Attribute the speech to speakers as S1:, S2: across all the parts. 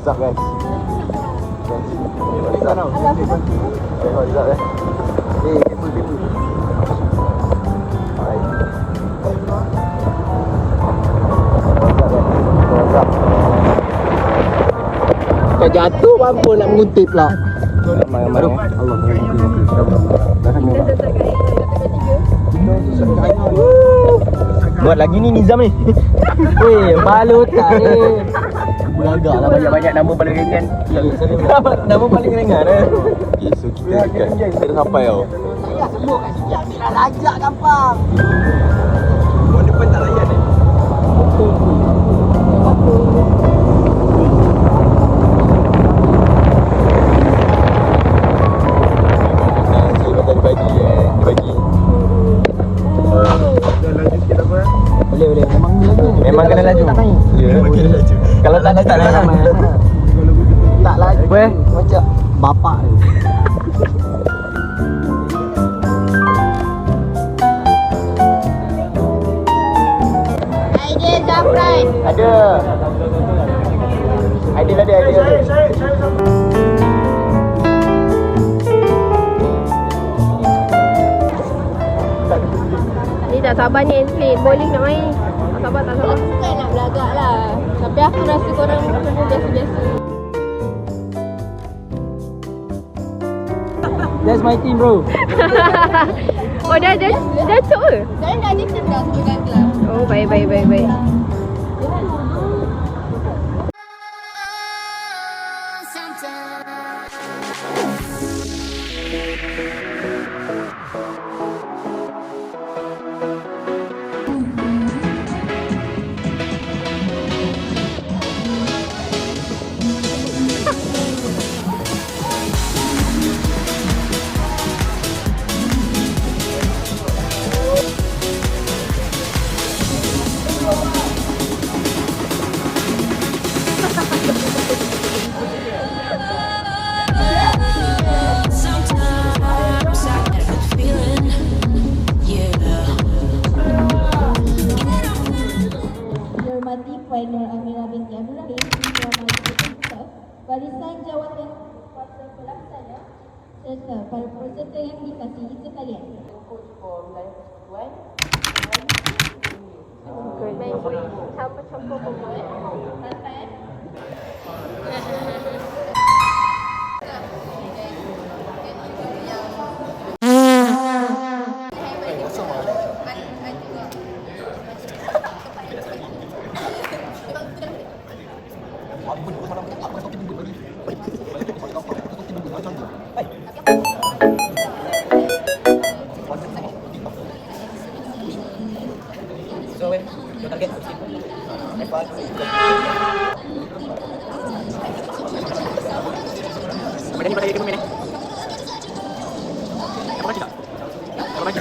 S1: up guys? What is up now? What is up Hey, people. Alright. What's up? Kau jatuh mampu nak menguntit lah. Ramai-ramai Allah. Buat lagi ni Nizam ni. Weh, malu tak ni? Beragak lah banyak-banyak nama paling ringan. Nama paling ringan Okay, so kita dah sampai tau. Ya, semua kat sini ambil lah lajak gampang. Buat depan tak layan ni. Dibagi. Dah laju sikit apa? Boleh. Memang kena laju. Memang kena laju. Kalau tak laju tak laju. Tak laju. Weh, macam bapak ni.
S2: Idea Zafran.
S1: Ada. Idea.
S2: Ni tak sabar ni Enslin, bowling nak main. Tak sabar. Bukan nak belagak lah. Tapi aku rasa korang semua biasa-biasa.
S1: That's my team bro.
S2: Oh dah cok ke? Sekarang dah ada team dah sebagai kelas. Oh baik.
S3: Barisan jawatan kuasa pelaksana serta para peserta yang dikasihi sekalian.
S2: Campur-campur pemain.
S3: Santai.
S1: So, your target. Macam ni pada kita main ni. Apa lagi tak? Apa lagi?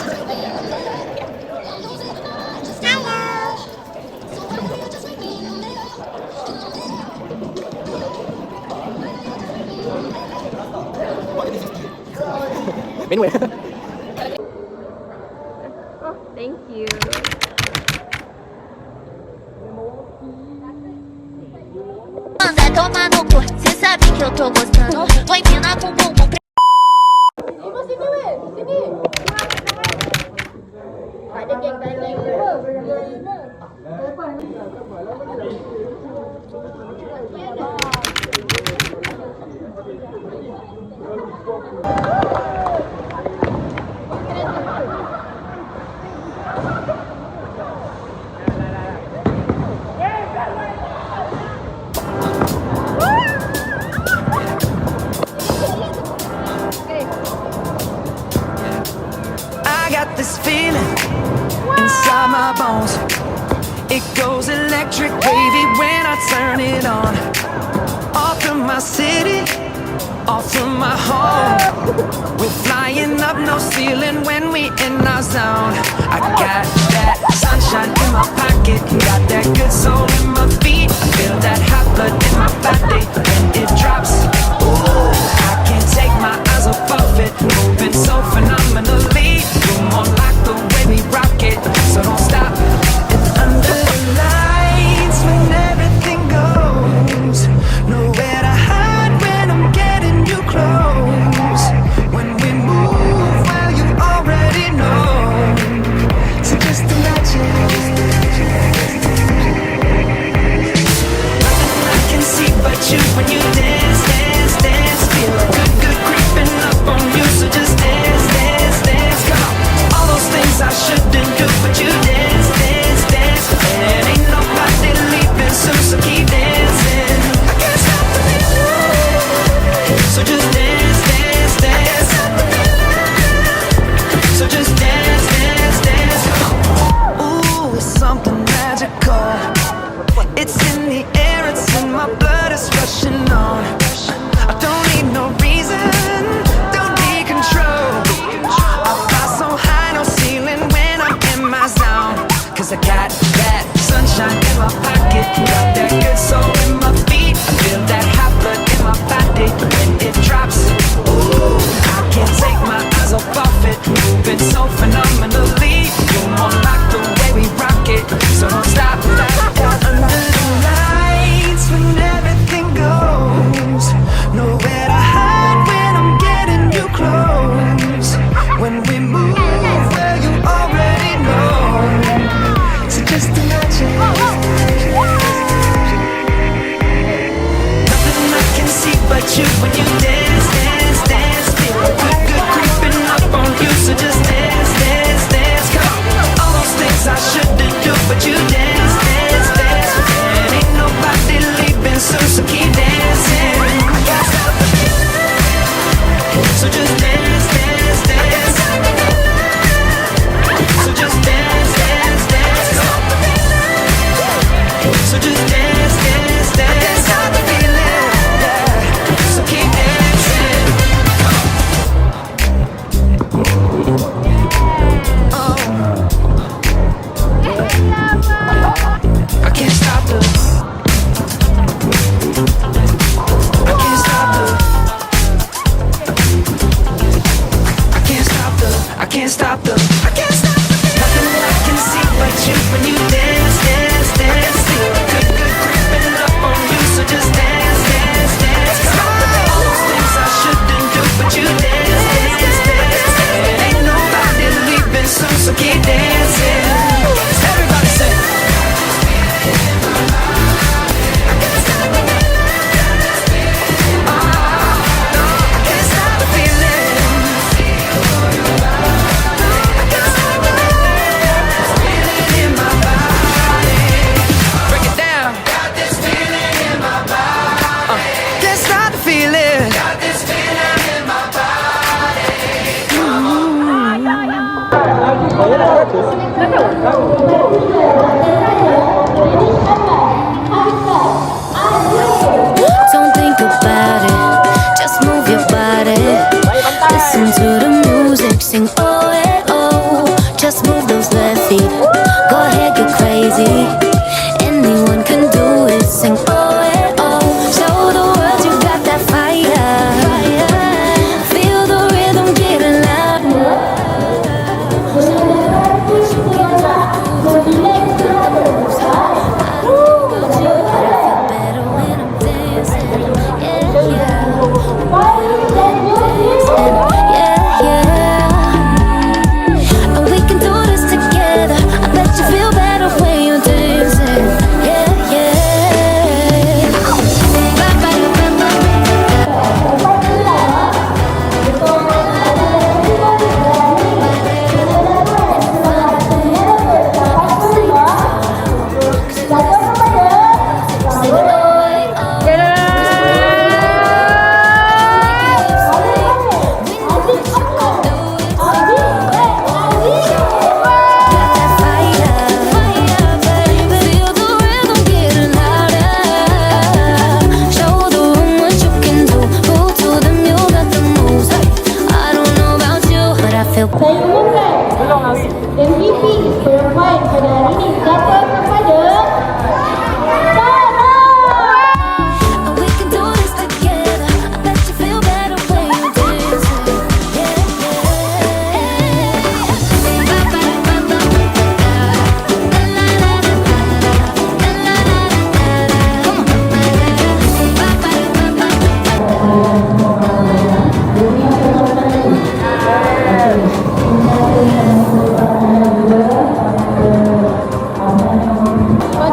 S1: Menu eh?
S2: Oh, thank you.
S4: Manda tomar no cu, cê sabe que eu tô gostando. Vou empinar com bumbum.
S2: Sini. Tak ada geng.
S5: This feeling inside my bones, it goes electric wavy when I turn it on. Off from my city, off from my home, we're flying up no ceiling when we in our zone. I got that sunshine in my pocket, got that good soul in my feet. I feel that hot blood in my body when it drops. Ooh, I can't take my eyes off of it, moving so phenomenally. You're more like the way we rock it, so don't stop. And under the lights when everything goes nowhere. I can't stop the feeling. Nothing I can see but you when you dance, dance, dance. Feel the good, good creeping up on you, so just dance, dance, dance. Come on. All those things I shouldn't do, but you dance, dance, dance. And ain't nobody leaving soon, so keep dancing. Everybody say.
S4: Don't think about it, just move your body. Listen to the music, sing oh eh, oh. Just move those left feet, go ahead, get crazy. Anyone can do it, sing oh eh, oh. Show the world you got that fire. Feel the rhythm getting louder.
S3: Saya umumkan MVP perempuan pada hari ini jatuh kepada Sarah.
S4: We can do this together. I bet you feel better when you dance.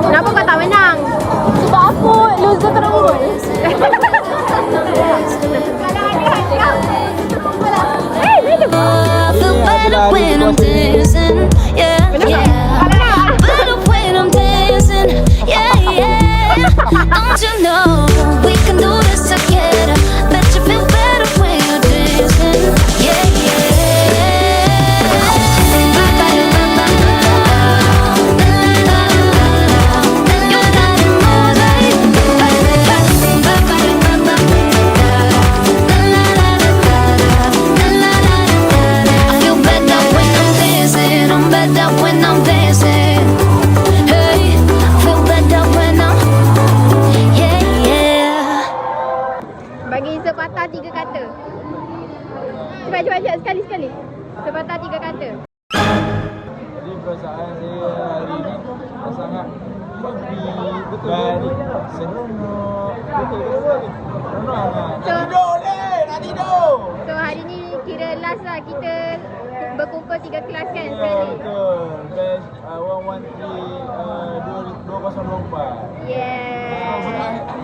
S2: Kenapa kau tak menang? Sebab aku loser terunggul.
S4: I feel better when I'm dancing. Yeah, yeah. Better when I'm dancing. Yeah, yeah. Don't you know we can do this together? Bet you feel better when you're dancing. Yeah, yeah. I feel better when I'm dancing. I'm better when I'm dancing. Hey, I feel better when I'm. Yeah, yeah.
S2: Bagi sepatah 3 kata. Cepat sekali. Sepatah 3 kata.
S1: Jadi perasaan saya hari ini sangat happy dan seronok. Nak tidur.
S2: So hari ni kira last lah kita berkumpul 3 kelas kan
S1: Ya,
S2: sekali.
S1: betul. Batch 113 2024.
S2: Yeah.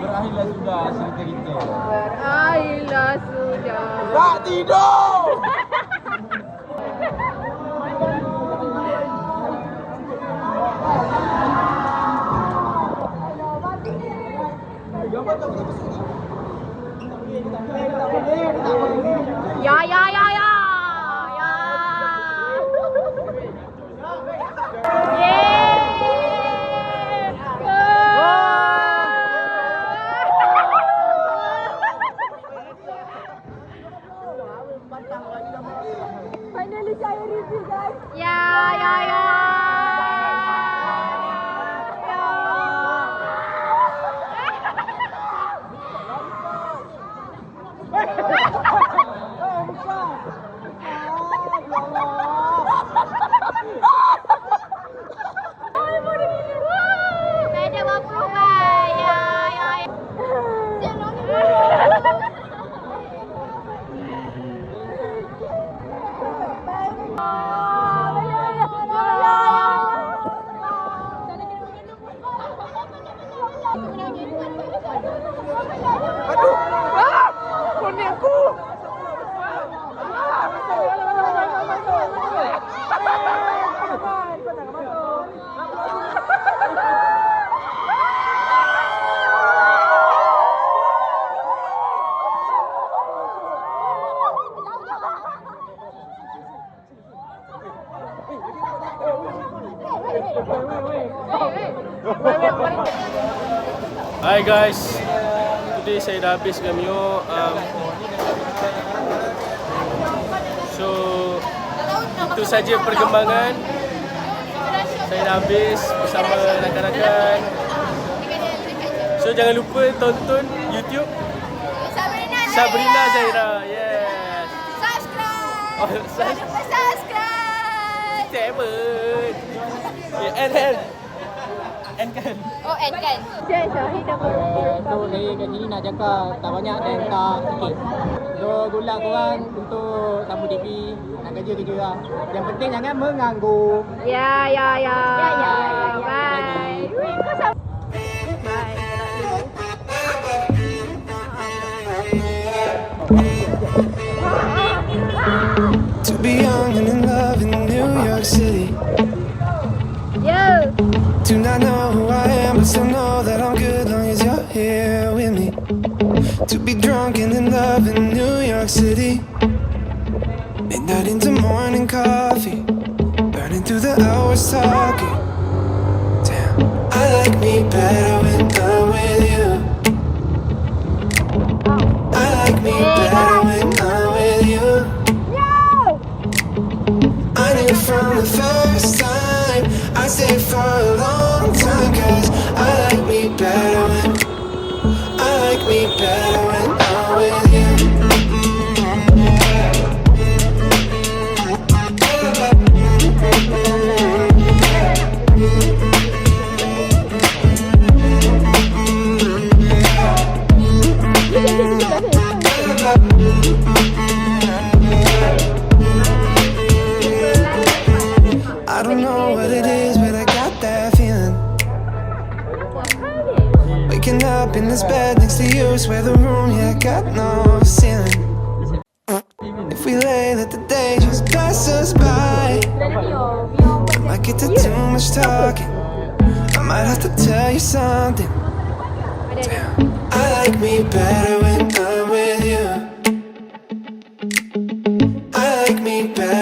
S1: Berakhirlah sudah cerita kita.
S2: Berakhirlah sudah.
S1: Nak tidur.
S2: Ya. Yeay. Finally saya review guys. Ya.
S6: Hi guys, today saya dah habis cameo. So itu saja perkembangan. Saya dah habis bersama rakan-rakan. So jangan lupa tonton YouTube Sabrina Zaira. Yes.
S2: Subscribe.
S6: Oh,
S2: Subscribe.
S6: Seven. And kan.
S2: Oh, and kan. Syahid dah
S1: So saya kat sini nak cakap tak banyak dan tak sikit. So good luck korang untuk tamu TV. Nak kerja lah. Yang penting jangan mengganggu.
S2: Ya. Bye. Bye.
S5: To be young and in love in New York City.
S2: Yo.
S5: Do not know who I am, but still know that I'm good long as you're here with me. To be drunk and in love in New York City. Midnight into morning coffee, burning through the hours talking. Damn, I like me better when I'm with you. I like me better when I'm with you. I knew from the first time I stayed for a long time, 'cause I like me better when I'm with you. I don't know what it is, but I got that feeling. Waking up in this bed next to you, swear the room, yeah, got no ceiling. If we lay, let the day just pass us by. I might get to too much talking. I might have to tell you something. I like me better when I'm with you. I like me better